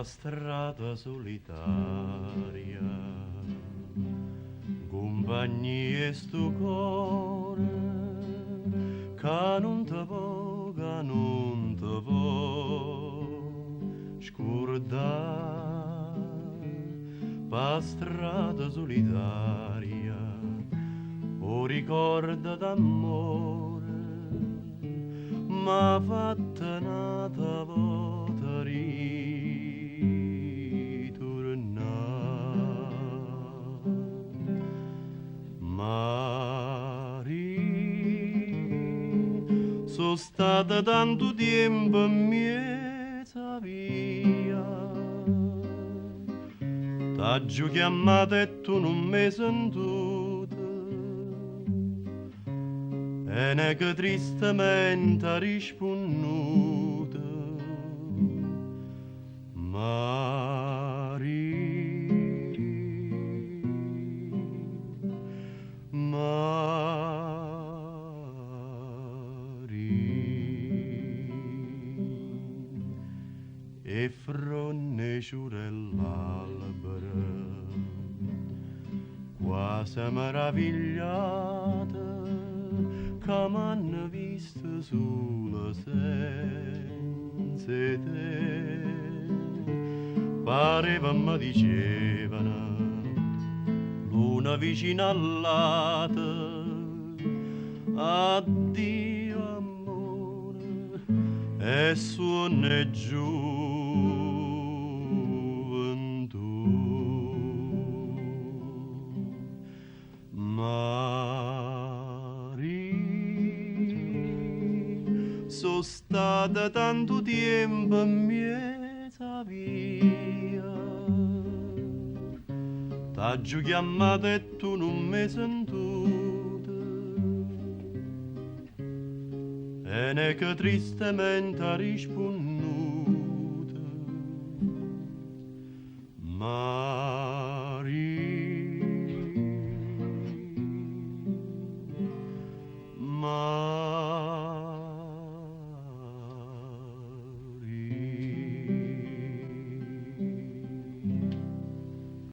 strada solitaria, compagnia e sto cuore, che non te può, che non te può scordare, per strada solitaria, o ricorda d'amore, ma fatta nata volta ritornare. Mari, sono stata tanto tempo in mezza via, t'ho chiamato e tu non mi sentito, e ne che tristemente ha risponduto. Mari, Mari, e fronne l'albero, quasi meravigliata, che m'hanno visto solo senza te. Pareva mi dicevano l'una vicina all'altra, addio amore e suona gioventù. Mari, sono stata tanto tempo in mezza via, t'ho chiamato e tu non mi sentito, e ne che tristemente ha risponduto.